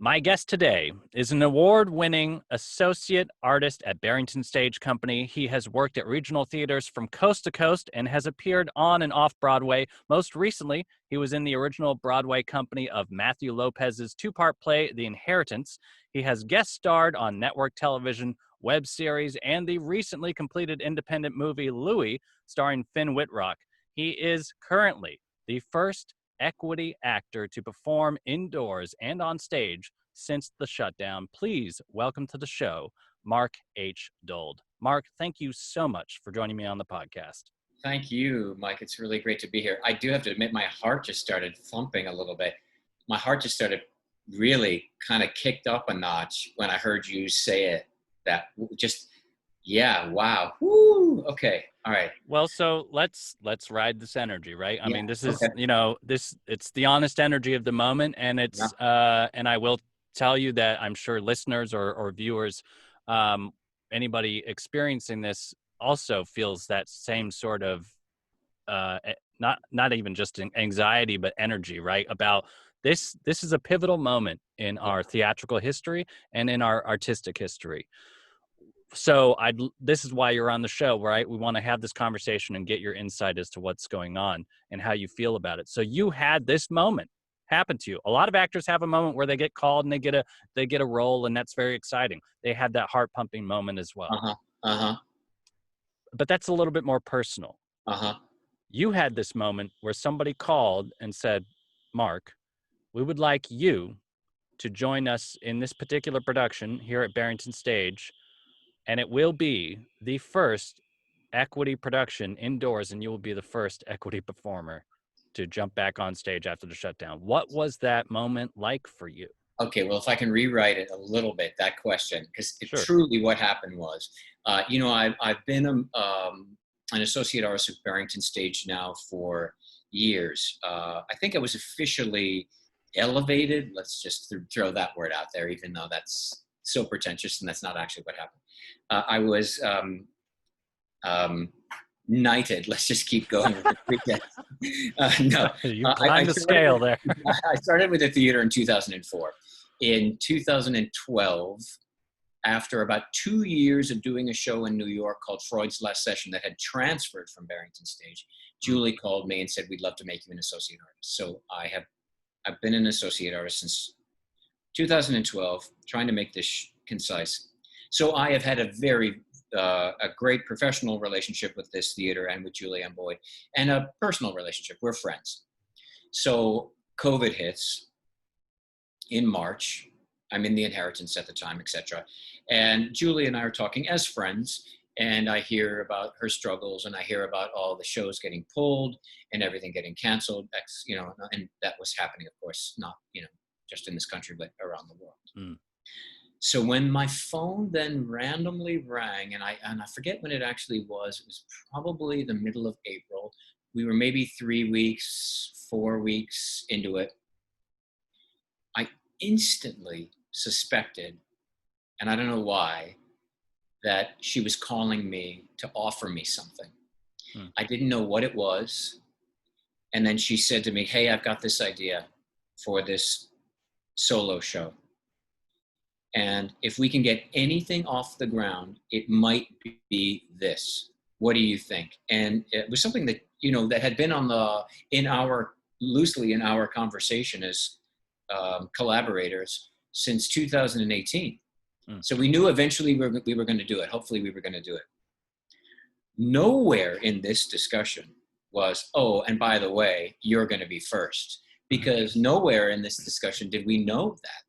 My guest today is an award-winning associate artist at Barrington Stage Company. He has worked at regional theaters from coast to coast and has appeared on and off Broadway. Most recently, he was in the original Broadway company of Matthew Lopez's two-part play, The Inheritance. He has guest starred on network television, web series, and the recently completed independent movie Louie, starring Finn Wittrock. He is currently the first equity actor to perform indoors and on stage since the shutdown. Please welcome to the show, Mark H. Dold. Mark, thank you so much for joining me on the podcast. Thank you, Mike. It's really great to be here. I do have to admit, my heart just started thumping a little bit. My heart just started really kind of kicked up a notch when I heard you say it. That just, yeah, wow. Woo, okay. All right. Well, so let's ride this energy, right? I mean, this is, okay. it's the honest energy of the moment. And it's, and I will tell you that I'm sure listeners or viewers, anybody experiencing this also feels that same sort of, not even just anxiety, but energy, right? About this is a pivotal moment in our theatrical history and in our artistic history. So this is why you're on the show, right? We want to have this conversation and get your insight as to what's going on and how you feel about it. So you had this moment happen to you. A lot of actors have a moment where they get called and they get a role, and that's very exciting. They had that heart pumping moment as well. But that's a little bit more personal. You had this moment where somebody called and said, Mark, we would like you to join us in this particular production here at Barrington Stage. And it will be the first equity production indoors, and you will be the first equity performer to jump back on stage after the shutdown. What was that moment like for you? Okay, well, if I can rewrite it a little bit, that question, because Sure. truly what happened was, I've been an associate artist at Barrington Stage now for years. I think I was officially elevated. Let's just throw that word out there, even though that's so pretentious and that's not actually what happened. I was knighted. Let's just keep going with the pretense. No, You climbed the scale there. I started with the theater in 2004. In 2012, after about 2 years of doing a show in New York called Freud's Last Session that had transferred from Barrington Stage, Julie called me and said, we'd love to make you an associate artist. So I've been an associate artist since 2012, trying to make this concise. So I have had a great professional relationship with this theater and with Julianne Boyd, and a personal relationship. We're friends. So COVID hits in March. I'm in The Inheritance at the time, etc. And Julie and I are talking as friends, and I hear about her struggles, and I hear about all the shows getting pulled and everything getting canceled. And that was happening, of course, not just in this country, but around the world. So when my phone then randomly rang, and I forget when it actually was, it was probably the middle of April. We were maybe 3 weeks, 4 weeks into it. I instantly suspected, and I don't know why, that she was calling me to offer me something. I didn't know what it was. And then she said to me, hey, I've got this idea for this solo show. And if we can get anything off the ground, it might be this. What do you think? And it was something that, that had been loosely in our conversation as collaborators since 2018. So we knew eventually we were going to do it. Hopefully we were going to do it. Nowhere in this discussion was, oh, and by the way, you're going to be first. Because nowhere in this discussion did we know that.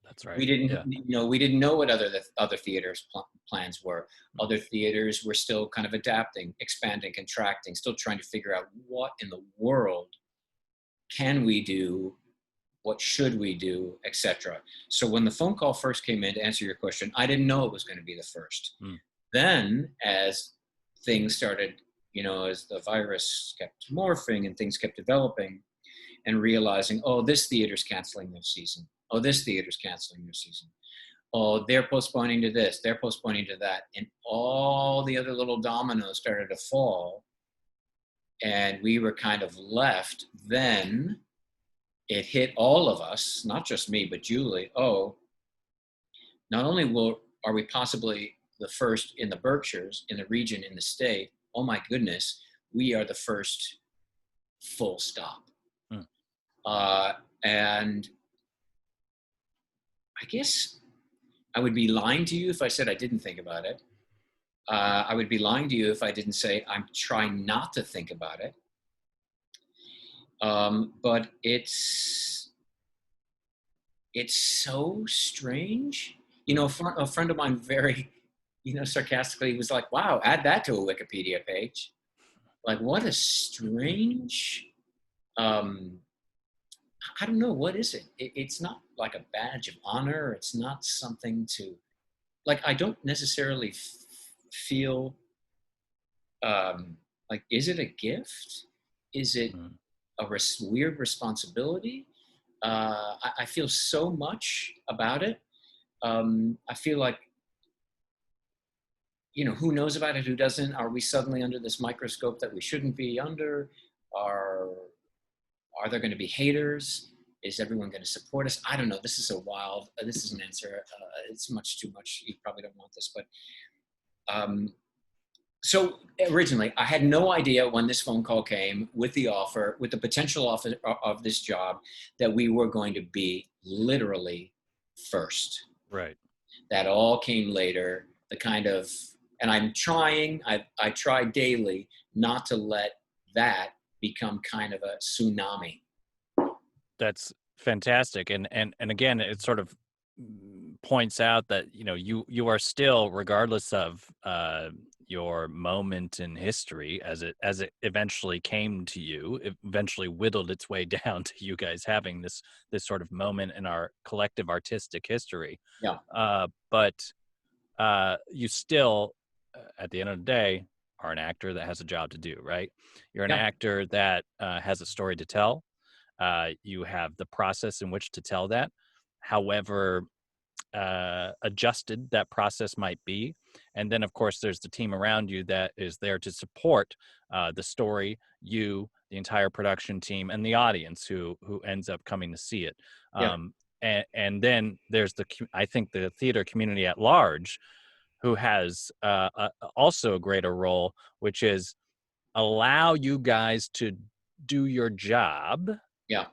That's right. We didn't, we didn't know what other theaters' plans were. Other theaters were still kind of adapting, expanding, contracting, still trying to figure out what in the world can we do, what should we do, etc. So when the phone call first came in, to answer your question, I didn't know it was going to be the first. Then, as things started, as the virus kept morphing and things kept developing, and realizing, oh, this theater's canceling their season. Oh, this theater's canceling their season. Oh, they're postponing to this. They're postponing to that. And all the other little dominoes started to fall. And we were kind of left then it hit all of us, not just me, but Julie. Oh, not only are we possibly the first in the Berkshires, in the region, in the state, oh my goodness, we are the first, full stop. Hmm. And I guess I would be lying to you if I said I didn't think about it. I would be lying to you if I didn't say I'm trying not to think about it. But it's so strange. You know, a friend of mine very, sarcastically was like, wow, add that to a Wikipedia page. Like, what a strange, I don't know, what is it? It's not like a badge of honor. It's not something to, like, I don't necessarily feel, like, is it a gift? Is it a weird responsibility? I feel so much about it. I feel like, who knows about it, who doesn't? Are we suddenly under this microscope that we shouldn't be under? Are there going to be haters? Is everyone going to support us? I don't know. This is a wild, this is an answer. It's much too much. You probably don't want this, but so originally I had no idea when this phone call came with the offer, with the potential offer of this job, that we were going to be literally first. Right. That all came later, the kind of, and I try daily not to let that become kind of a tsunami. That's fantastic. And again, it sort of points out that, you are still, regardless of your moment in history, as it eventually came to you, it eventually whittled its way down to you guys having this sort of moment in our collective artistic history. Yeah. But you still, at the end of the day, are an actor that has a job to do, right? You're an actor that has a story to tell. You have the process in which to tell that, however adjusted that process might be. And then, of course, there's the team around you that is there to support the story, you, the entire production team, and the audience who ends up coming to see it. And then there's I think the theater community at large, who has also a greater role, which is allow you guys to do your job. Yeah.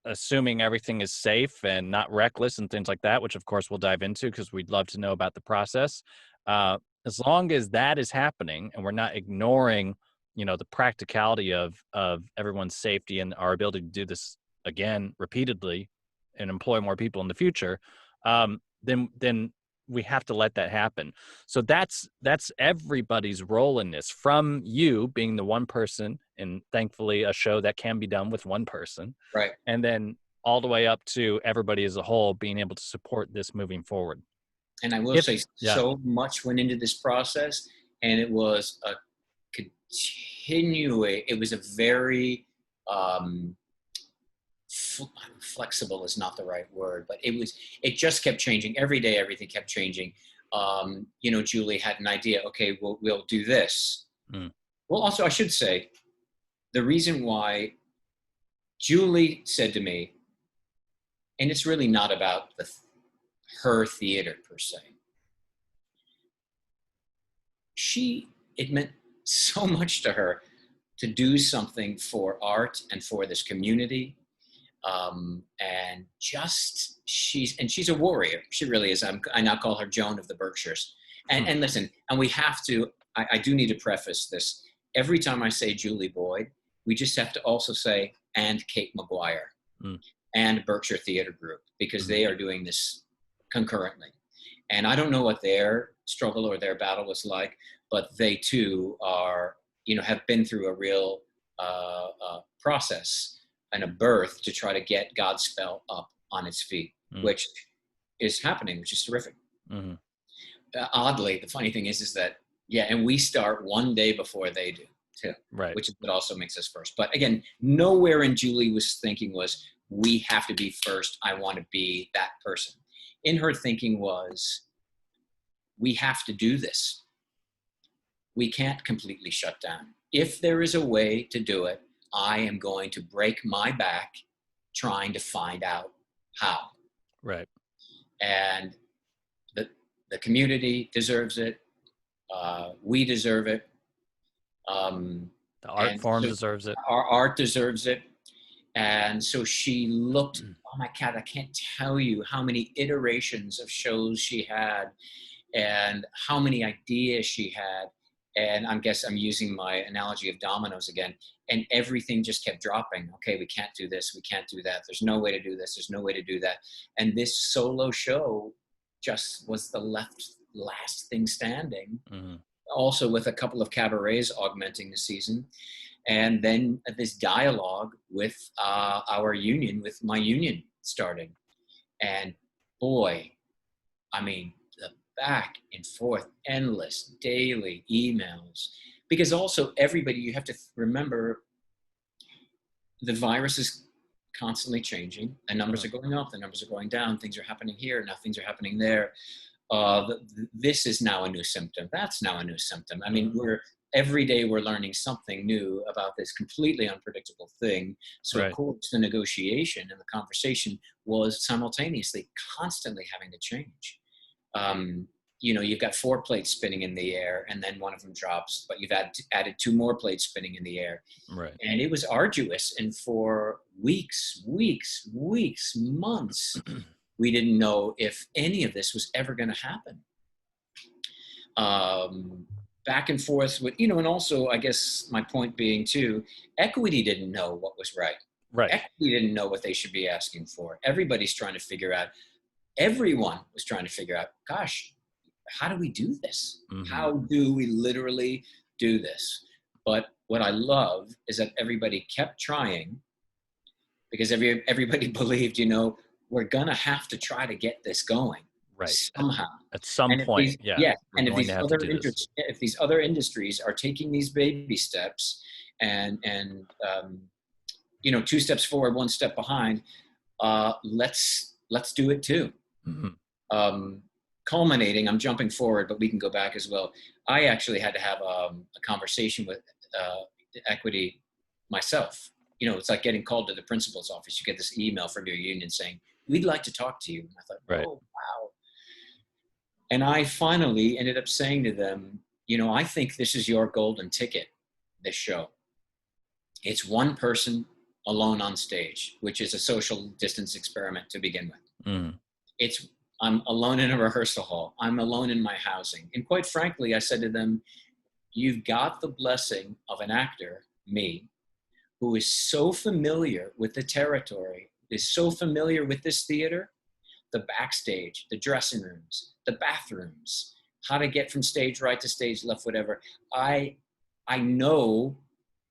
Assuming everything is safe and not reckless and things like that, which of course we'll dive into because we'd love to know about the process. As long as that is happening and we're not ignoring, the practicality of everyone's safety and our ability to do this again repeatedly and employ more people in the future, then we have to let that happen. So that's everybody's role in this, from you being the one person, and thankfully a show that can be done with one person, right, and then all the way up to everybody as a whole being able to support this moving forward. And I will say, so much went into this process, and it was a it was a very flexible is not the right word, but it just kept changing every day. Everything kept changing. Julie had an idea. Okay, we'll do this. Well, also I should say, the reason why Julie said to me, and it's really not about her theater per se. It meant so much to her to do something for art and for this community. And she's a warrior. She really is. I now call her Joan of the Berkshires. And listen, and we have to, I do need to preface this. Every time I say Julie Boyd, we just have to also say, and Kate McGuire and Berkshire Theater Group, because they are doing this concurrently. And I don't know what their struggle or their battle was like, but they too are, have been through a real process and a birth to try to get Godspell up on its feet, which is happening, which is terrific. Oddly, the funny thing is that, and we start one day before they do too, right? Which is what also makes us first. But again, nowhere in Julie was thinking was, we have to be first. I want to be that person. In her thinking was, we have to do this. We can't completely shut down. If there is a way to do it, I am going to break my back trying to find out how. Right. And the community deserves it. We deserve it. The art And form so deserves it. our art deserves it. And so she looked, oh my God, I can't tell you how many iterations of shows she had and how many ideas she had. And I guess I'm using my analogy of dominoes again. And everything just kept dropping. Okay, we can't do this. We can't do that. There's no way to do this. There's no way to do that. And this solo show just was the last thing standing. Mm-hmm. Also with a couple of cabarets augmenting the season. And then this dialogue with our union, with my union starting. And boy, I mean, the back and forth, endless daily emails. Because also everybody, you have to remember, the virus is constantly changing. The numbers are going up, the numbers are going down, things are happening here, now things are happening there. This is now a new symptom. That's now a new symptom. I mean, every day we're learning something new about this completely unpredictable thing. So Right. of course the negotiation and the conversation was simultaneously constantly having to change. You know, you've got 4 plates spinning in the air and then one of them drops, but you've added 2 more plates spinning in the air. Right. And it was arduous. And for weeks, months, we didn't know if any of this was ever going to happen. Back and forth with, you know, and also I guess my point being too, equity didn't know what was right. Right. Equity didn't know what they should be asking for. Everybody's trying to figure out, everyone was trying to figure out, gosh, how do we do this? Mm-hmm. How do we literally do this? But what I love is that everybody kept trying because everybody believed, you know, we're going to have to try to get this going. Right. Somehow. At some point, and if these other industries are taking these baby steps and you know, 2 steps forward, 1 step behind, let's do it too. Mm-hmm. Culminating, I'm jumping forward, but we can go back as well. I actually had to have a conversation with equity myself. You know, it's like getting called to the principal's office. You get this email from your union saying, we'd like to talk to you. And I thought, right. Oh, wow. And I finally ended up saying to them, you know, I think this is your golden ticket, this show. It's one person alone on stage, which is a social distance experiment to begin with. Mm. I'm alone in a rehearsal hall. I'm alone in my housing. And quite frankly, I said to them, you've got the blessing of an actor, me, who is so familiar with the territory, is so familiar with this theater, the backstage, the dressing rooms, the bathrooms, how to get from stage right to stage left, whatever. I know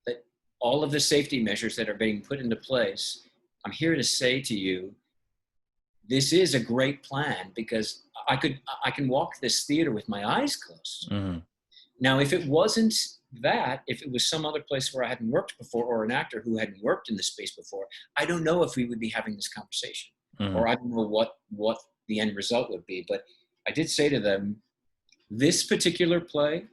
that all of the safety measures that are being put into place, I'm here to say to you, this is a great plan because I can walk this theater with my eyes closed. Mm-hmm. Now, if it wasn't that, if it was some other place where I hadn't worked before or an actor who hadn't worked in the space before, I don't know if we would be having this conversation. Mm-hmm. Or I don't know what the end result would be. But I did say to them, this particular play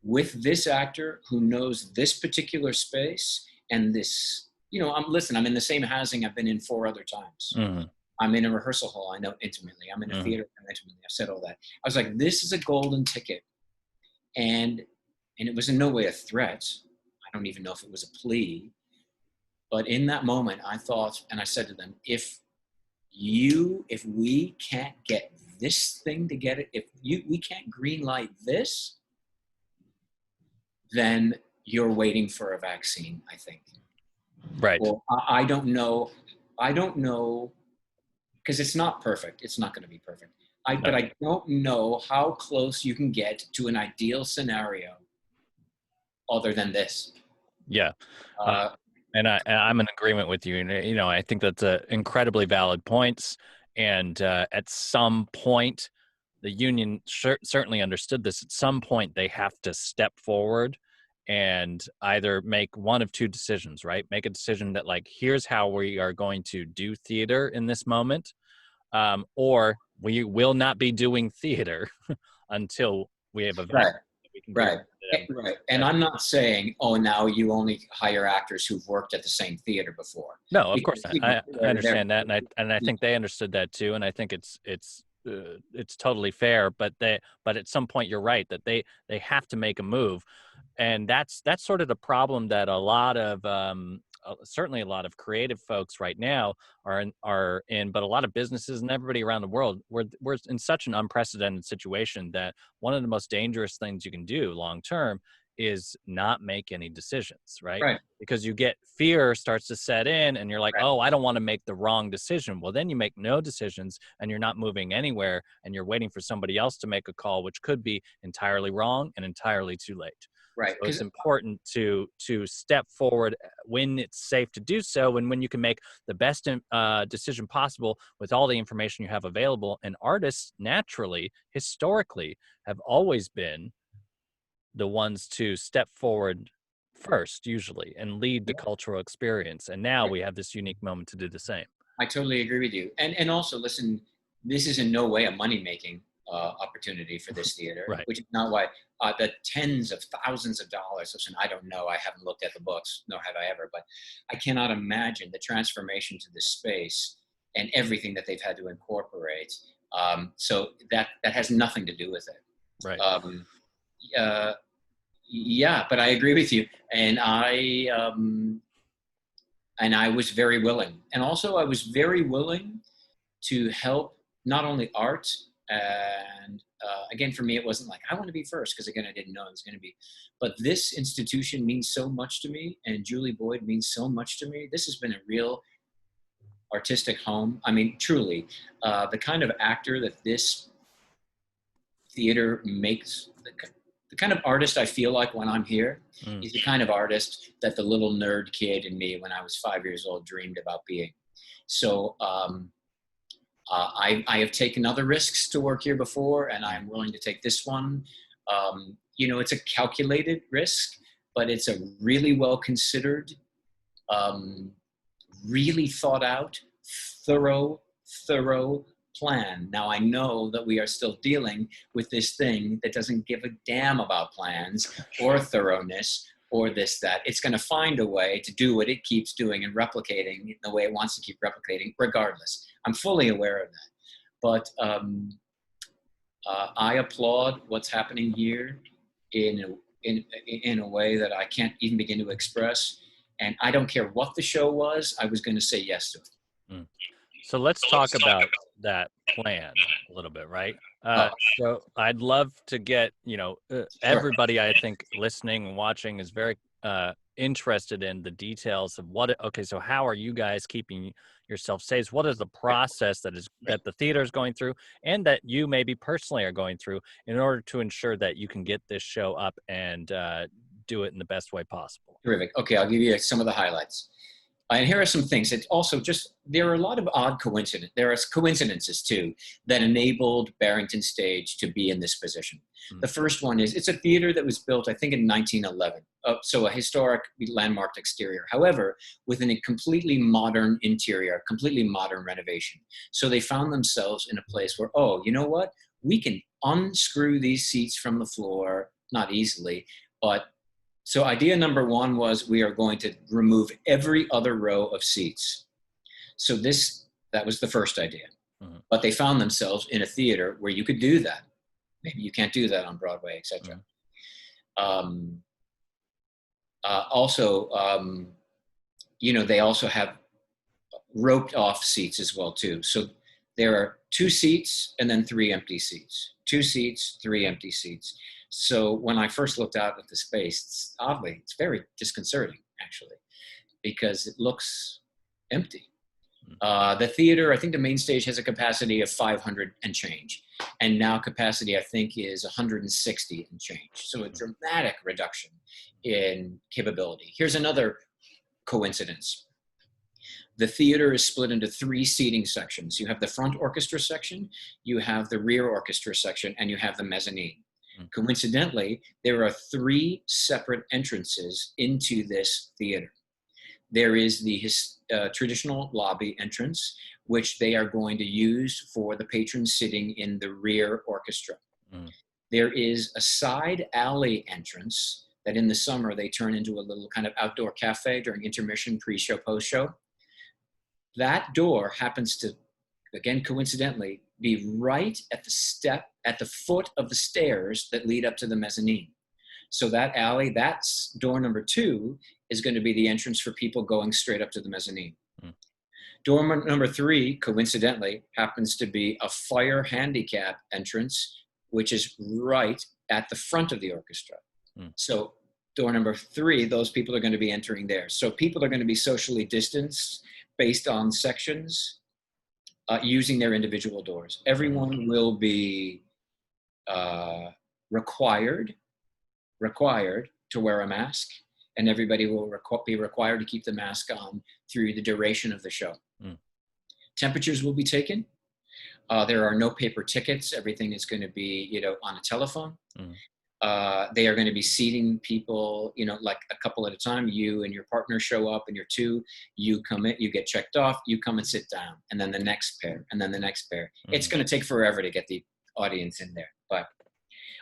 with this actor who knows this particular space and this, you know, I'm in the same housing I've been in 4 other times. Mm-hmm. I'm in a rehearsal hall. I know intimately. I'm in a theater. I know intimately. I've said all that. I was like, this is a golden ticket. And it was in no way a threat. I don't even know if it was a plea. But in that moment, I thought, and I said to them, if we can't get this thing to get it, we can't green light this, then you're waiting for a vaccine, I think. Right. Well, I don't know, because it's not perfect. It's not going to be perfect. But I don't know how close you can get to an ideal scenario other than this. Yeah. And I'm in agreement with you. And, you know, I think that's incredibly valid points. And at some point, the union certainly understood this. At some point, they have to step forward and either make one of 2 decisions, right? Make a decision that, like, here's how we are going to do theater in this moment, or we will not be doing theater until we have a vaccine we can Right. guarantee them Right. And that. I'm not saying, oh, now you only hire actors who've worked at the same theater before. No, of Because, course not. I they're, understand that, and I think they understood that too, and I think it's totally fair. But at some point, you're right that they have to make a move, and that's sort of the problem that a lot of certainly a lot of creative folks right now are in, but a lot of businesses and everybody around the world, we're in such an unprecedented situation that one of the most dangerous things you can do long term is not make any decisions, right? right. Because you get fear starts to set in and you're like, Right. oh, I don't want to make the wrong decision. Well, then you make no decisions and you're not moving anywhere and you're waiting for somebody else to make a call, which could be entirely wrong and entirely too late. Right. So it's important to step forward when it's safe to do so, and when you can make the best decision possible with all the information you have available. And artists, naturally, historically, have always been the ones to step forward first, usually, and lead the cultural experience. And now we have this unique moment to do the same. I totally agree with you. And also, listen, this is in no way a money-making opportunity for this theater, Right. which is not why the tens of thousands of dollars. Listen, I don't know. I haven't looked at the books, nor have I ever, but I cannot imagine the transformation to this space and everything that they've had to incorporate. So that has nothing to do with it. Right. Yeah, but I agree with you. And I was very willing. And also I was very willing to help not only art, and again, for me, it wasn't like, I want to be first, because again, I didn't know it was going to be, but this institution means so much to me, and Julie Boyd means so much to me. This has been a real artistic home. I mean, truly, the kind of actor that this theater makes, the kind of artist I feel like when I'm here is the kind of artist that the little nerd kid in me when I was 5 years old dreamed about being. So I have taken other risks to work here before, and I'm willing to take this one. It's a calculated risk, but it's a really well-considered, really thought out, thorough plan. Now, I know that we are still dealing with this thing that doesn't give a damn about plans or thoroughness or this, that. It's going to find a way to do what it keeps doing and replicating the way it wants to keep replicating, regardless. I'm fully aware of that. But I applaud what's happening here in a way that I can't even begin to express. And I don't care what the show was, I was going to say yes to it. So let's talk about that plan a little bit, right? So I'd love to get, everybody, I think, listening and watching is very interested in the details of so how are you guys keeping yourself safe? What is the process that the theater is going through, and that you maybe personally are going through, in order to ensure that you can get this show up and do it in the best way possible? Terrific. Okay, I'll give you some of the highlights. And here are some things. It's also there are a lot of odd coincidences. There are coincidences too that enabled Barrington Stage to be in this position. The first one is it's a theater that was built, I think, in 1911. So a historic landmarked exterior. However, with a completely modern interior, completely modern renovation. So they found themselves in a place where, oh, you know what? We can unscrew these seats from the floor, not easily, but so idea number one was we are going to remove every other row of seats. So that was the first idea. But they found themselves in a theater where you could do that. Maybe you can't do that on Broadway, etc. They also have roped off seats as well too. So there are 2 seats and then 3 empty seats. 2 seats, 3 empty seats. So when I first looked out at the space, it's very disconcerting, actually, because it looks empty. The theater, I think the main stage has a capacity of 500 and change. And now capacity, I think, is 160 and change. So a dramatic reduction in capability. Here's another coincidence. The theater is split into 3 seating sections. You have the front orchestra section, you have the rear orchestra section, and you have the mezzanine. Coincidentally, there are 3 separate entrances into this theater. There is the traditional lobby entrance, which they are going to use for the patrons sitting in the rear orchestra. There is a side alley entrance that in the summer they turn into a little kind of outdoor cafe during intermission, pre-show, post-show. That door happens to, again, coincidentally, be right at the foot of the stairs that lead up to the mezzanine. So that alley, that's door number 2, is going to be the entrance for people going straight up to the mezzanine. Mm. Door number 3, coincidentally, happens to be a fire handicap entrance, which is right at the front of the orchestra. Mm. So door number 3, those people are going to be entering there. So people are going to be socially distanced based on sections, using their individual doors. Everyone will be required to wear a mask, and everybody will be required to keep the mask on through the duration of the show. Mm. Temperatures will be taken. There are no paper tickets. Everything is going to be, on a telephone. Mm. They are going to be seating people, like a couple at a time. You and your partner show up, and you're 2. You come in, you get checked off, you come and sit down, and then the next pair, and then the next pair. Mm. It's going to take forever to get the audience in there. But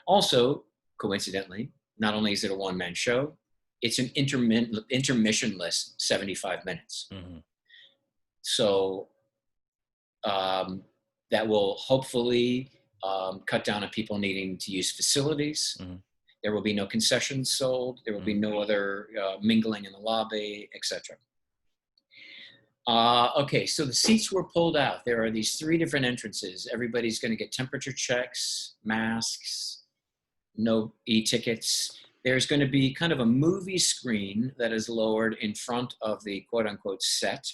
also, coincidentally, not only is it a one-man show, it's an intermissionless 75 minutes. Mm-hmm. So that will hopefully cut down on people needing to use facilities. Mm-hmm. There will be no concessions sold. There will be no other mingling in the lobby, etc. Okay, so the seats were pulled out. There are these 3 different entrances. Everybody's going to get temperature checks, masks, no e-tickets. There's going to be kind of a movie screen that is lowered in front of the quote-unquote set.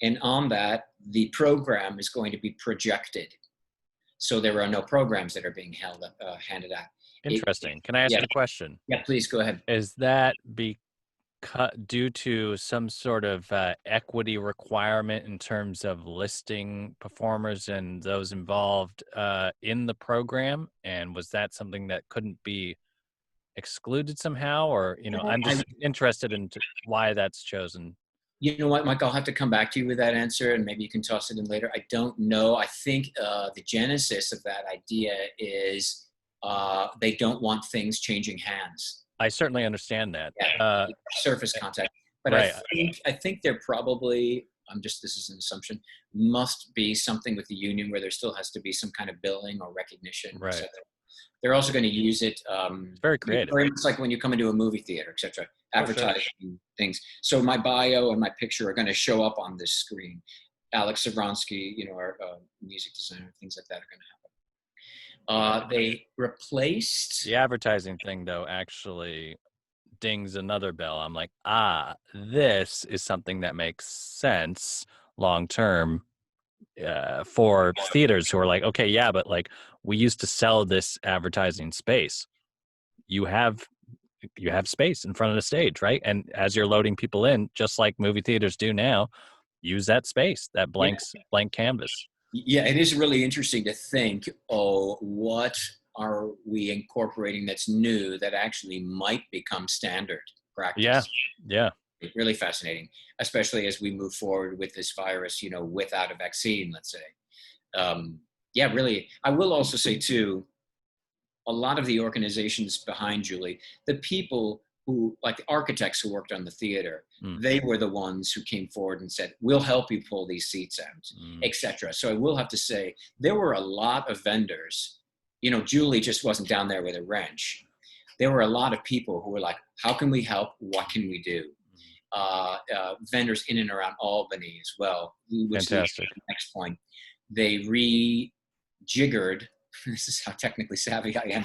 And on that, the program is going to be projected. So there are no programs that are being handed out. Interesting. Can I ask a question? Yeah, please go ahead. Is that due to some sort of equity requirement in terms of listing performers and those involved in the program? And was that something that couldn't be excluded somehow? Or, I'm just interested in why that's chosen. You know what, Mike, I'll have to come back to you with that answer, and maybe you can toss it in later. I don't know. I think the genesis of that idea is they don't want things changing hands. I certainly understand that. Yeah, surface contact. But right. I think they're probably, this is an assumption, must be something with the union where there still has to be some kind of billing or recognition. Right. So they're also going to use it. Very creative. Very much like when you come into a movie theater, et cetera, advertising things. So my bio and my picture are going to show up on this screen. Alex Savronsky, our music designer, things like that are going to happen. They replaced... The advertising thing, though, actually dings another bell. I'm like, this is something that makes sense long-term for theaters who are like, okay, yeah, but like we used to sell this advertising space. You have space in front of the stage, right? And as you're loading people in, just like movie theaters do now, use that space, that blank canvas. Yeah, it is really interesting to think, what are we incorporating that's new that actually might become standard practice? Yeah. Really fascinating, especially as we move forward with this virus, without a vaccine, let's say. Really. I will also say, too, a lot of the organizations behind Julie, the people who, like the architects who worked on the theater, they were the ones who came forward and said, we'll help you pull these seats out, etc. So I will have to say, there were a lot of vendors. Julie just wasn't down there with a wrench. There were a lot of people who were like, how can we help? What can we do? Vendors in and around Albany as well. Fantastic. The next point, they rejiggered, this is how technically savvy I am,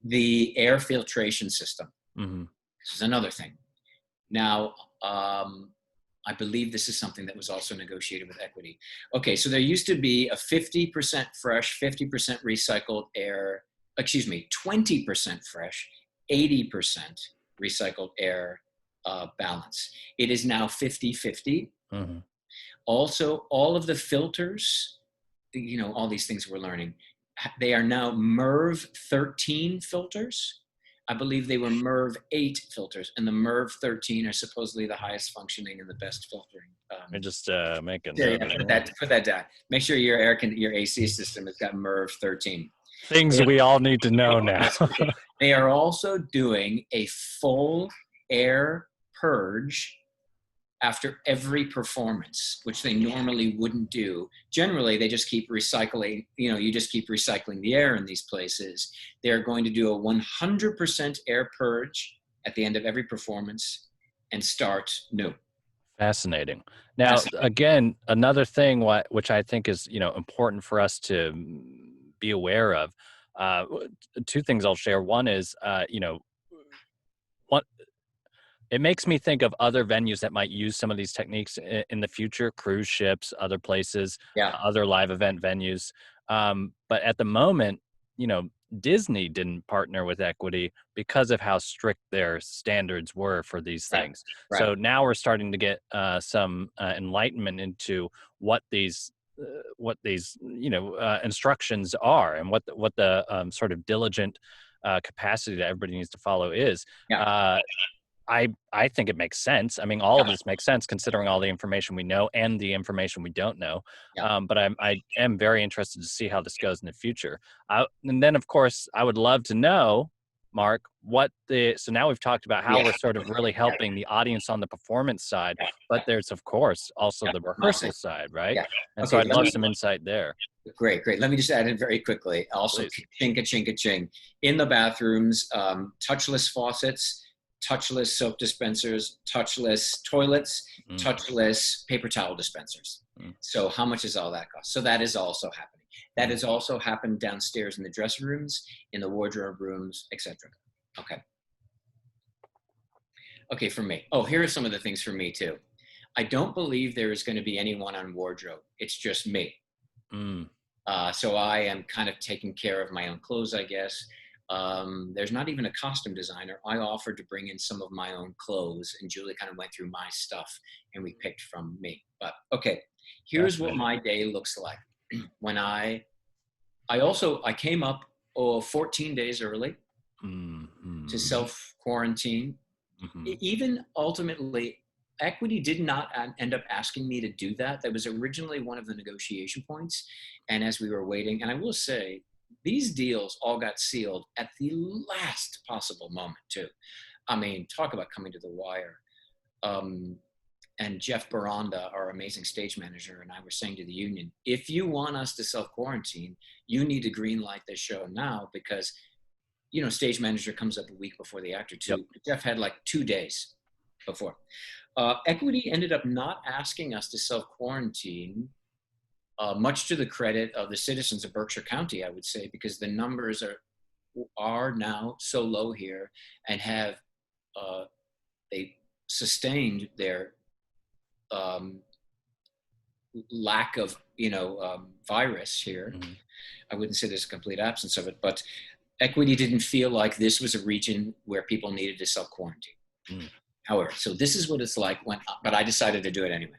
the air filtration system. Mm-hmm. This is another thing. Now, I believe this is something that was also negotiated with equity. Okay, so there used to be a 50% fresh, 50% recycled air, 20% fresh, 80% recycled air balance. It is now 50-50. Mm-hmm. Also, all of the filters, all these things we're learning, they are now MERV 13 filters. I believe they were MERV 8 filters, and the MERV 13 are supposedly the highest functioning and the best filtering. I just make a note. Put that down. Make sure your AC system has got MERV 13. Things we all need to know now. They are also doing a full air purge after every performance, which they normally wouldn't do. Generally, they just keep recycling, you just keep recycling the air in these places. They're going to do a 100% air purge at the end of every performance and start new. Fascinating. Now, again, another thing which I think is, important for us to be aware of, two things I'll share. One is, what it makes me think of other venues that might use some of these techniques in the future, cruise ships, other places, Yeah. other live event venues. But at the moment, Disney didn't partner with Equity because of how strict their standards were for these things. Right. So now we're starting to get some enlightenment into what these instructions are, and what the sort of diligent capacity that everybody needs to follow is. Yeah. I think it makes sense. I mean, all of this makes sense considering all the information we know and the information we don't know. Yeah. But I am very interested to see how this goes in the future. And then, of course, I would love to know, Mark, so now we've talked about how we're sort of really helping the audience on the performance side, but there's, of course, also the rehearsal side, right? Yeah. And so I'd love some insight there. Great. Let me just add in very quickly. Also, ching. In the bathrooms, touchless faucets, touchless soap dispensers, touchless toilets, touchless paper towel dispensers. So how much does all that cost? So that is also happening. That has also happened downstairs in the dressing rooms, in the wardrobe rooms, etc. Okay, for me. Oh, here are some of the things for me too. I don't believe there is going to be anyone on wardrobe. It's just me. So I am kind of taking care of my own clothes, I guess. There's not even a costume designer. I offered to bring in some of my own clothes, and Julie kind of went through my stuff and we picked from me. But okay, here's what my day looks like. When I came up 14 days early to self-quarantine. Even ultimately, Equity did not end up asking me to do that. That was originally one of the negotiation points. And as we were waiting, and I will say, these deals all got sealed at the last possible moment too. I mean, talk about coming to the wire. And Jeff Baranda, our amazing stage manager, and I were saying to the union, if you want us to self-quarantine, you need to green light this show now, because, stage manager comes up a week before the actor too. Yep. Jeff had like 2 days before. Equity ended up not asking us to self-quarantine, much to the credit of the citizens of Berkshire County, I would say, because the numbers are now so low here, and have they sustained their lack of virus here. I wouldn't say there's a complete absence of it, but Equity didn't feel like this was a region where people needed to self-quarantine. However, so this is what it's like but I decided to do it anyway.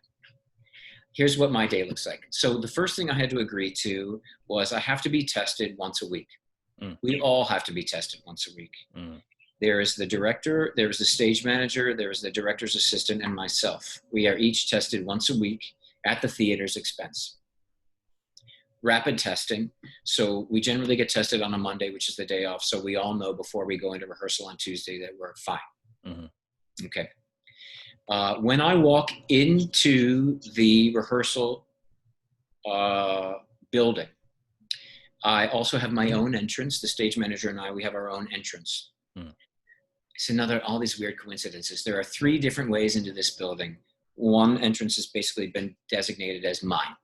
Here's what my day looks like. So the first thing I had to agree to was I have to be tested once a week. We all have to be tested once a week. There is the director, there is the stage manager, there is the director's assistant, and myself. We are each tested once a week at the theater's expense. Rapid testing. So we generally get tested on a Monday, which is the day off. So we all know before we go into rehearsal on Tuesday that we're fine. Okay. When I walk into the rehearsal building, I also have my own entrance. The stage manager and we have our own entrance. It's all these weird coincidences. There are 3 different ways into this building. One entrance has basically been designated as mine.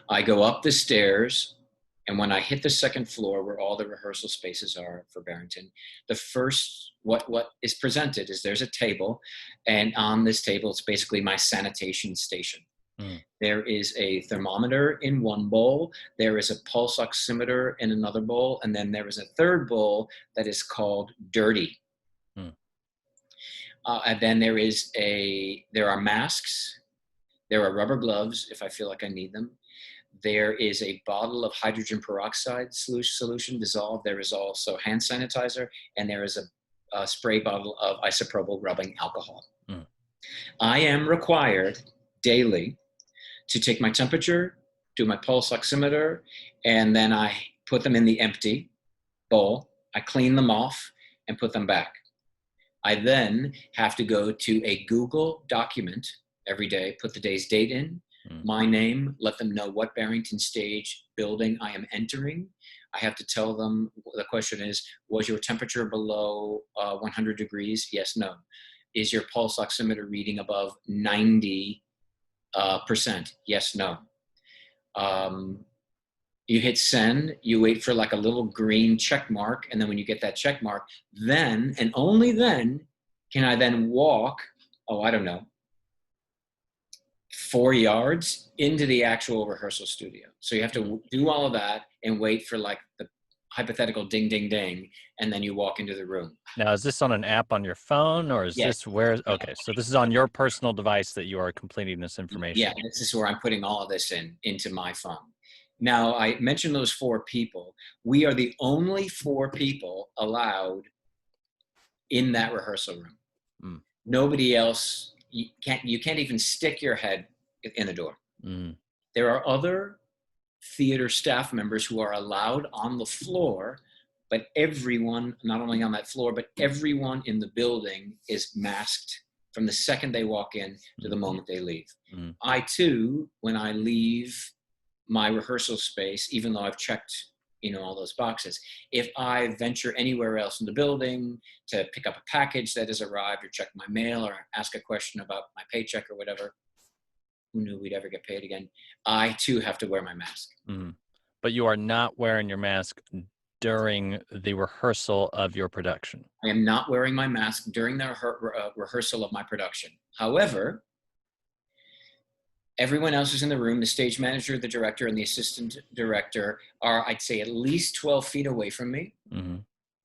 I go up the stairs, and when I hit the second floor where all the rehearsal spaces are for Barrington, the first, what is presented is there's a table, and on this table, it's basically my sanitation station. There is a thermometer in one bowl, there is a pulse oximeter in another bowl, and then there is a third bowl that is called dirty. And then there are masks, there are rubber gloves if I feel like I need them. There is a bottle of hydrogen peroxide solution dissolved. There is also hand sanitizer, and there is a spray bottle of isopropyl rubbing alcohol. I am required daily to take my temperature, do my pulse oximeter, and then I put them in the empty bowl. I clean them off and put them back. I then have to go to a Google document every day, put the day's date in, my name, let them know what Barrington Stage building I am entering. I have to tell them, the question is, was your temperature below 100 degrees? Yes, no. Is your pulse oximeter reading above 90%? Yes, no. You hit send, you wait for like a little green check mark, and then when you get that check mark, then, and only then, can I then walk, I don't know, 4 yards into the actual rehearsal studio. So you have to do all of that and wait for like the hypothetical ding, ding, ding, and then you walk into the room. Now, is this on an app on your phone, or is this where? Okay, so this is on your personal device that you are completing this information. Yeah, this is where I'm putting all of this into my phone. Now, I mentioned those 4 people. We are the only 4 people allowed in that rehearsal room. Nobody else, you can't even stick your head in the door. There are other theater staff members who are allowed on the floor, but everyone, not only on that floor, but everyone in the building is masked from the second they walk in to the moment they leave. I too, when I leave my rehearsal space, even though I've checked, all those boxes, if I venture anywhere else in the building to pick up a package that has arrived or check my mail or ask a question about my paycheck or whatever, who knew we'd ever get paid again? I too have to wear my mask. But you are not wearing your mask during the rehearsal of your production. I am not wearing my mask during the rehearsal of my production. However, everyone else is in the room. The stage manager, the director, and the assistant director are, I'd say, at least 12 feet away from me.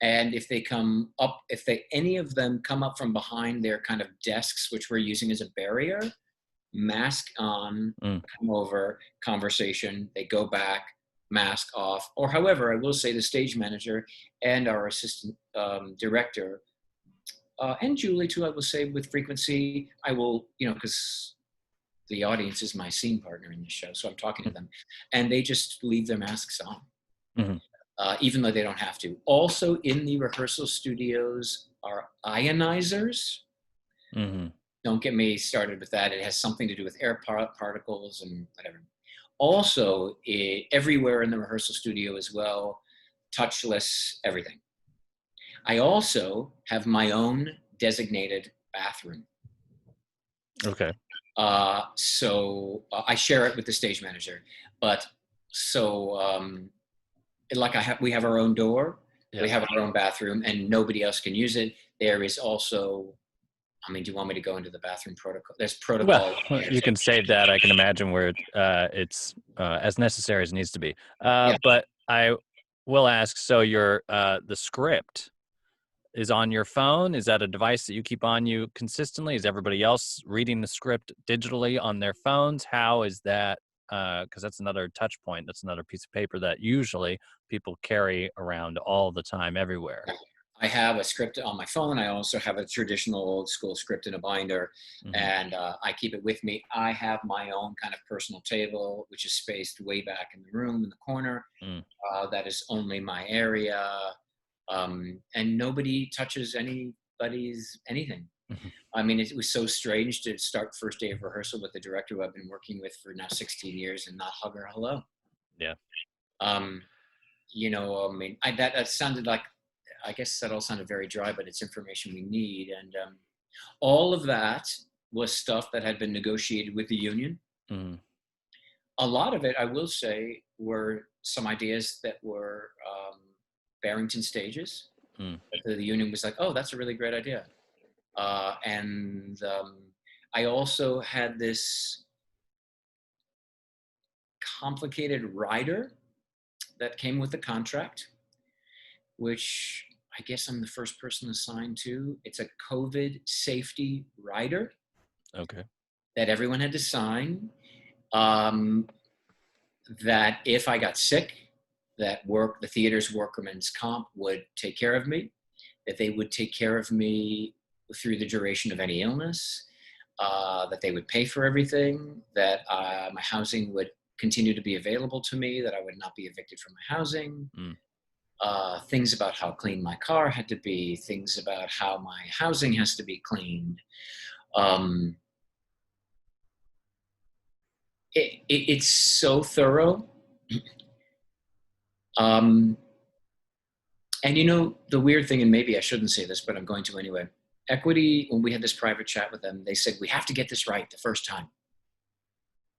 And if they come up, any of them come up from behind their kind of desks, which we're using as a barrier, mask on, come over, conversation, they go back, mask off. Or however, I will say the stage manager and our assistant director, and Julie too, I will say with frequency, I will, because the audience is my scene partner in the show, so I'm talking to them, and they just leave their masks on, even though they don't have to. Also in the rehearsal studios are ionizers. Don't get me started with that. It has something to do with air particles and whatever. Also, everywhere in the rehearsal studio as well, touchless, everything. I also have my own designated bathroom. Okay. So I share it with the stage manager, but we have our own door, we have our own bathroom, and nobody else can use it. There is also, do you want me to go into the bathroom protocol? There's protocol. Well, you can save that. I can imagine where it's as necessary as it needs to be. But I will ask, so the script is on your phone? Is that a device that you keep on you consistently? Is everybody else reading the script digitally on their phones? How is that? Because that's another touch point. That's another piece of paper that usually people carry around all the time, everywhere. I have a script on my phone. I also have a traditional old school script in a binder, and I keep it with me. I have my own kind of personal table, which is spaced way back in the room in the corner. That is only my area. And nobody touches anybody's anything. It was so strange to start first day of rehearsal with the director who I've been working with for now 16 years and not hug her hello. Yeah. That sounded like, I guess that all sounded very dry, but it's information we need. And all of that was stuff that had been negotiated with the union. A lot of it, I will say, were some ideas that were Barrington Stages. The union was like, oh, that's a really great idea. And I also had this complicated rider that came with the contract, which I guess I'm the first person assigned to. It's a COVID safety rider. Okay. That everyone had to sign. That if I got sick, the theater's workman's comp would take care of me, that they would take care of me through the duration of any illness, that they would pay for everything, that my housing would continue to be available to me, that I would not be evicted from my housing. Things about how clean my car had to be, things about how my housing has to be cleaned. It's so thorough. And the weird thing, and maybe I shouldn't say this, but I'm going to anyway. Equity, when we had this private chat with them, they said, we have to get this right the first time,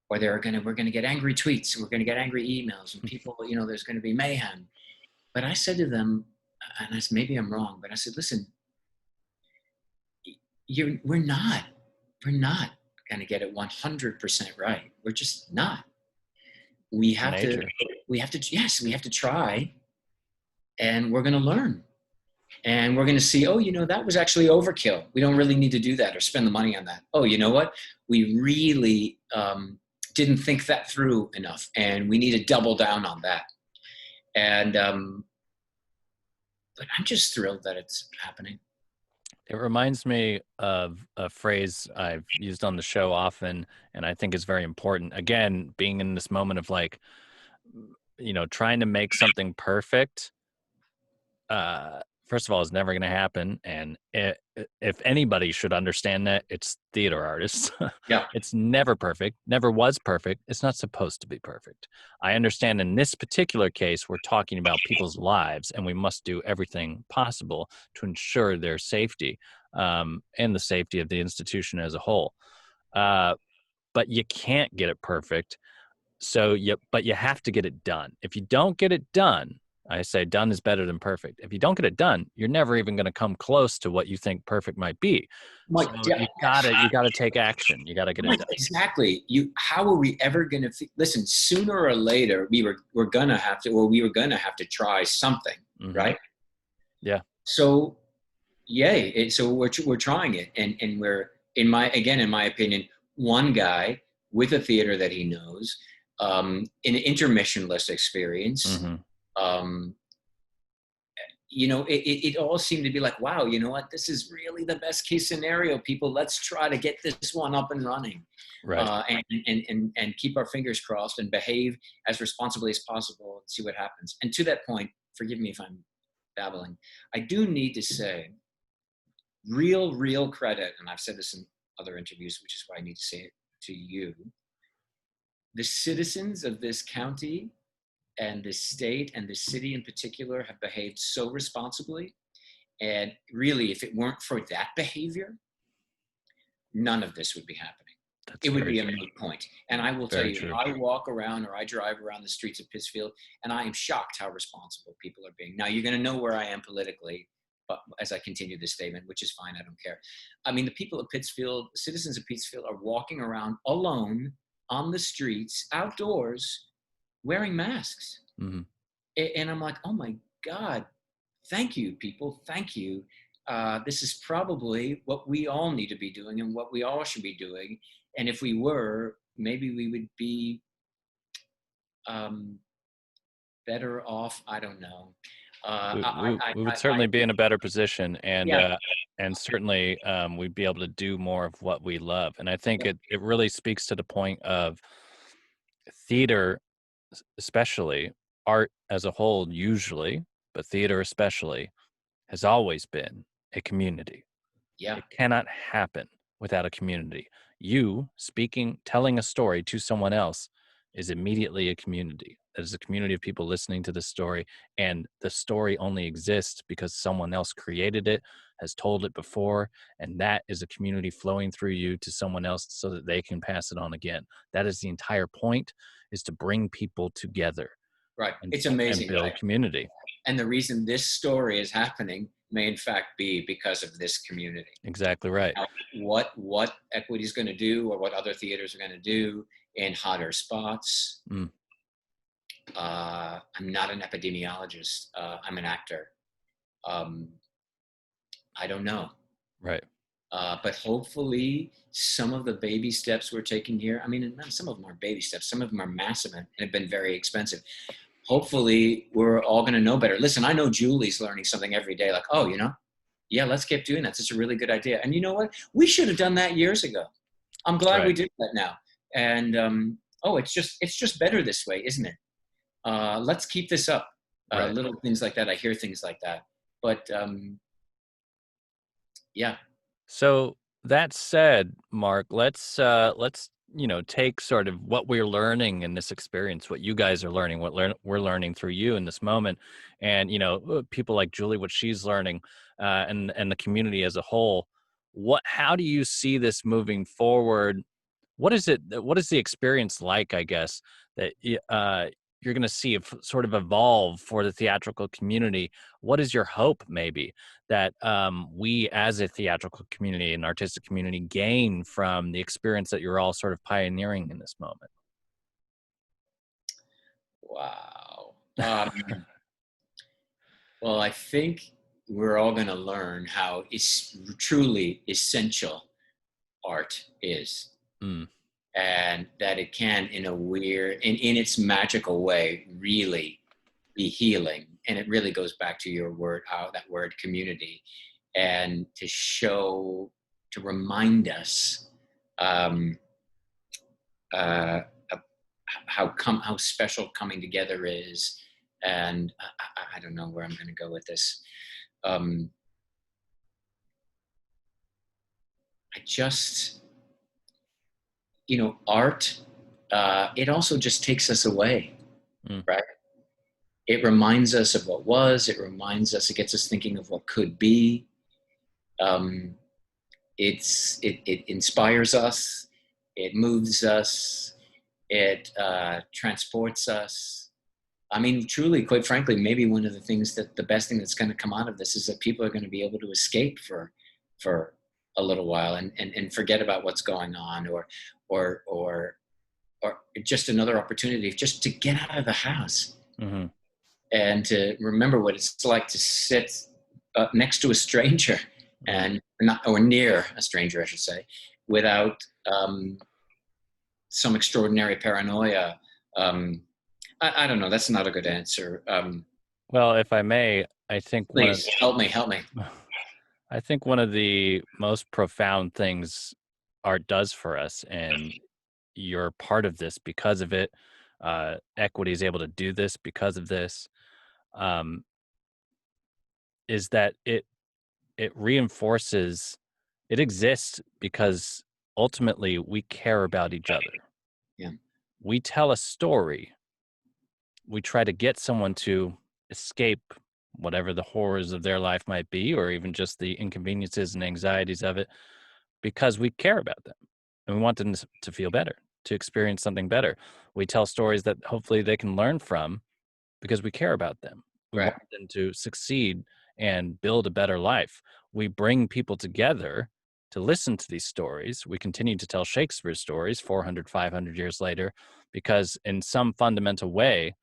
or we're going to get angry tweets, we're going to get angry emails, and people, there's going to be mayhem. But I said to them, and maybe I'm wrong, but I said, listen, we're not going to get it 100% right. We're just not. We have to try, and we're going to learn. And we're going to see, that was actually overkill. We don't really need to do that or spend the money on that. Oh, you know what? We really didn't think that through enough, and we need to double down on that. And but I'm just thrilled that it's happening. It reminds me of a phrase I've used on the show often, and I think is very important. Again, being in this moment of like, trying to make something perfect, first of all, is never going to happen. And if anybody should understand that, it's theater artists. Yeah. It's never perfect, never was perfect. It's not supposed to be perfect. I understand in this particular case, we're talking about people's lives, and we must do everything possible to ensure their safety and the safety of the institution as a whole. But you can't get it perfect. But you have to get it done. If you don't get it done, I say done is better than perfect. If you don't get it done, you're never even going to come close to what you think perfect might be. So you gotta take action. You gotta get it done. Exactly. How are we ever going to listen? Sooner or later, we're gonna have to try something, right? Yeah. So, yay! So we're trying it, and we're in my opinion, one guy with a theater that he knows, an intermissionless experience. It all seemed to be like, wow, you know what? This is really the best case scenario, people. Let's try to get this one up and running, right? And keep our fingers crossed and behave as responsibly as possible and see what happens. And to that point, forgive me if I'm babbling, I do need to say real credit, and I've said this in other interviews, which is why I need to say it to you. The citizens of this county and the state and the city in particular have behaved so responsibly. And really, if it weren't for that behavior, none of this would be happening. It would be a moot point. And I will tell you, I walk around or I drive around the streets of Pittsfield, and I am shocked how responsible people are being. Now, you're going to know where I am politically, but as I continue this statement, which is fine, I don't care. I mean, the people of Pittsfield, the citizens of Pittsfield, are walking around alone on the streets, outdoors, wearing masks. And I'm like, oh my God, thank you, people. Thank you. This is probably what we all need to be doing and what we all should be doing. And if we were, maybe we would be better off. I don't know. We would certainly be in a better position, and certainly we'd be able to do more of what we love. And I think it really speaks to the point of theater, especially art as a whole, usually, but theater especially, has always been a community. Yeah. It cannot happen without a community. You telling a story to someone else is immediately a community. That is a community of people listening to the story, and the story only exists because someone else created it, has told it before, and that is a community flowing through you to someone else so that they can pass it on again. That is the entire point, is to bring people together. Right. It's amazing. And build a community. And the reason this story is happening may in fact be because of this community. Exactly right. Now, what Equity is going to do, or what other theaters are going to do in hotter spots. I'm not an epidemiologist. I'm an actor. I don't know. Right. But hopefully some of the baby steps we're taking here, I mean, some of them are baby steps, some of them are massive and have been very expensive. Hopefully we're all going to know better. Listen, I know Julie's learning something every day, like, oh, let's keep doing that. It's a really good idea. And you know what? We should have done that years ago. I'm glad we did that now. And oh, it's just better this way, isn't it? Let's keep this up. Right. Little things like that. I hear things like that. But yeah. So that said, Mark, let's take sort of what we're learning in this experience, what you guys are learning, we're learning through you in this moment, and people like Julie, what she's learning, and the community as a whole. How do you see this moving forward? What is it? What is the experience like? I guess that you're going to see it sort of evolve for the theatrical community. What is your hope, maybe, that we, as a theatrical community and artistic community, gain from the experience that you're all sort of pioneering in this moment? Wow. Well, I think we're all going to learn how truly essential art is. Mm, And that it can, in a weird, in its magical way, really be healing. And it really goes back to your word, that word community, and to remind us uh, how special coming together is. And I don't know where I'm going to go with this. I just, art, it also just takes us away, mm, right? It reminds us of what was, it gets us thinking of what could be. It inspires us, it moves us, it transports us. I mean, truly, quite frankly, maybe one of the best thing that's going to come out of this is that people are going to be able to escape for a little while and forget about what's going on, or just another opportunity just to get out of the house mm-hmm. and to remember what it's like to sit next to a stranger, and not, or near a stranger, I should say, without some extraordinary paranoia. I don't know. That's not a good answer. Well, if I may, I think Please help me. I think one of the most profound things art does for us, and you're part of this because of it. Equity is able to do this because of this. Um, is that it reinforces it exists because ultimately we care about each other. Yeah. We tell a story. We try to get someone to escape whatever the horrors of their life might be, or even just the inconveniences and anxieties of it, because we care about them and we want them to feel better, to experience something better. We tell stories that hopefully they can learn from because we care about them. We Right. want them to succeed and build a better life. We bring people together to listen to these stories. We continue to tell Shakespeare's stories 400, 500 years later, because in some fundamental way,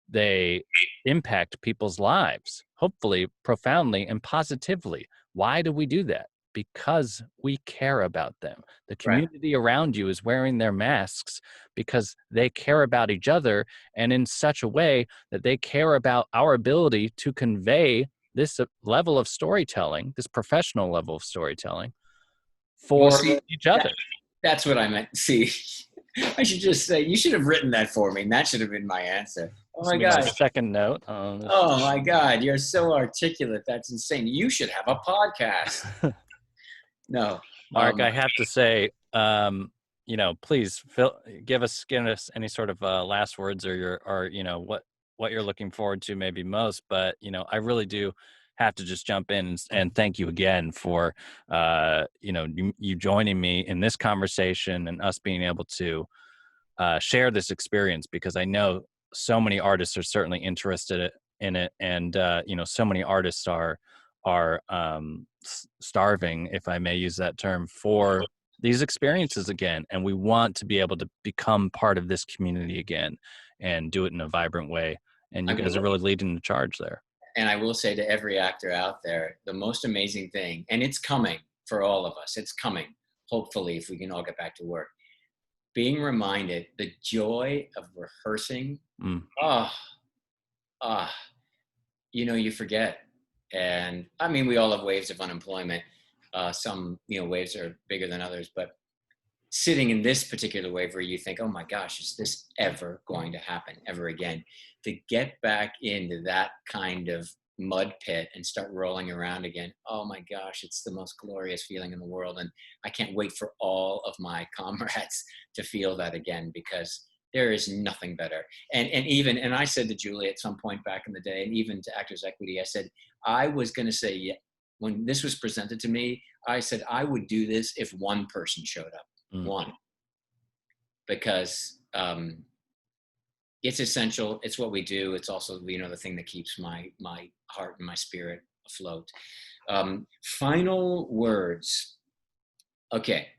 they impact people's lives, hopefully profoundly and positively. Why do we do that? Because we care about them. The Right. community around you is wearing their masks because they care about each other, and in such a way that they care about our ability to convey this level of storytelling, this professional level of storytelling Well, for see, each other. that's what I meant. See, I should just say, you should have written that for me. That should have been my answer. Oh This my will be my God. second note on this. Oh my God. You're so articulate. That's insane. You should have a podcast. No. Mark, I have to say, please give us any sort of last words or what you're looking forward to maybe most. But I really do have to just jump in and thank you again for you joining me in this conversation and us being able to share this experience, because I know so many artists are certainly interested in it, and so many artists are starving, if I may use that term, for these experiences again, and we want to be able to become part of this community again and do it in a vibrant way. And you guys are really leading the charge there. And I will say to every actor out there, the most amazing thing, and it's coming for all of us, it's coming, hopefully, if we can all get back to work, being reminded the joy of rehearsing. You forget. And I mean, we all have waves of unemployment. Some waves are bigger than others, but sitting in this particular wave where you think, oh my gosh, is this ever going to happen ever again? To get back into that kind of mud pit and start rolling around again, oh my gosh, it's the most glorious feeling in the world. And I can't wait for all of my comrades to feel that again, because there is nothing better. And I said to Julie at some point back in the day, and even to Actors Equity, I said, I was going to say, yeah, when this was presented to me, I said, I would do this if one person showed up, one, because it's essential. It's what we do. It's also, the thing that keeps my heart and my spirit afloat. Final words. Okay.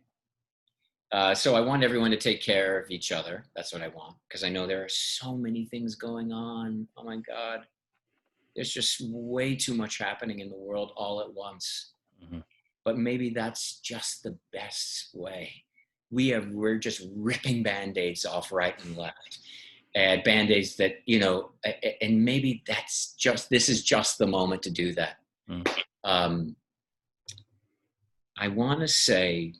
So I want everyone to take care of each other. That's what I want, because I know there are so many things going on. Oh my God. There's just way too much happening in the world all at once. Mm-hmm. But maybe that's just the best way. We're just ripping Band-Aids off right and left. Band-Aids that, and maybe this is just the moment to do that. Mm. I want to say,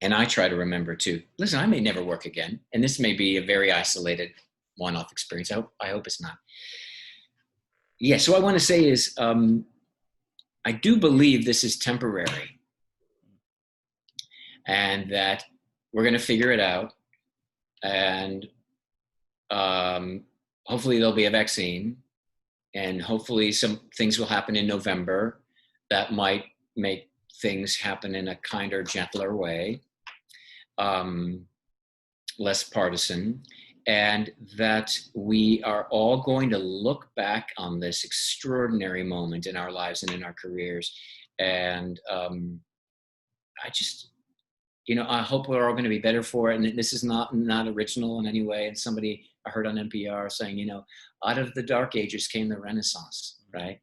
and I try to remember too, listen, I may never work again. And this may be a very isolated one-off experience. I hope it's not. Yeah, so what I want to say is, I do believe this is temporary and that we're going to figure it out. And hopefully there'll be a vaccine, and hopefully some things will happen in November that might make things happen in a kinder, gentler way, less partisan, and that we are all going to look back on this extraordinary moment in our lives and in our careers. And I just, I hope we're all going to be better for it. And this is not original in any way. And somebody I heard on NPR saying, out of the dark ages came the Renaissance, right?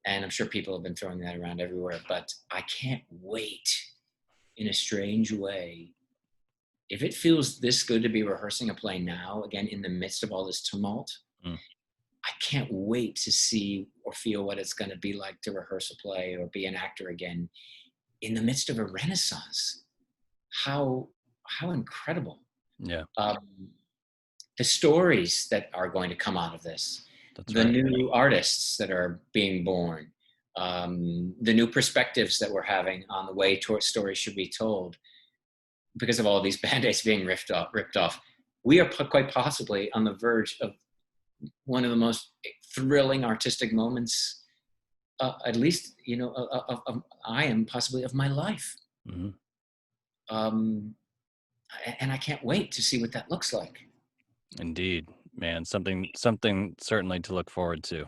And I'm sure people have been throwing that around everywhere, but I can't wait, in a strange way. If it feels this good to be rehearsing a play now, again, in the midst of all this tumult, I can't wait to see or feel what it's going to be like to rehearse a play or be an actor again in the midst of a Renaissance. How incredible. Yeah. The stories that are going to come out of this, new artists that are being born, the new perspectives that we're having on the way stories should be told because of all of these Band-Aids being ripped off. We are quite possibly on the verge of one of the most thrilling artistic moments, at least, I am possibly of my life. Mm-hmm. And I can't wait to see what that looks like. Indeed, man, something certainly to look forward to.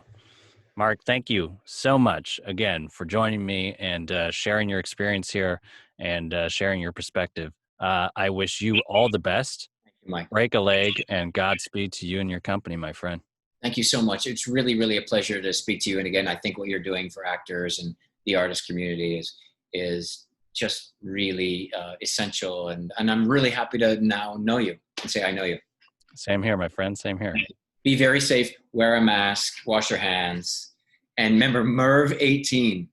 Mark, thank you so much again for joining me and sharing your experience here and sharing your perspective. I wish you all the best. Thank you, Mike. Break a leg, and Godspeed to you and your company, my friend. Thank you so much. It's really, really a pleasure to speak to you. And again, I think what you're doing for actors and the artist community is just really essential. And I'm really happy to now know you and say I know you. Same here, my friend. Same here. Be very safe. Wear a mask. Wash your hands. And remember, MERV 18.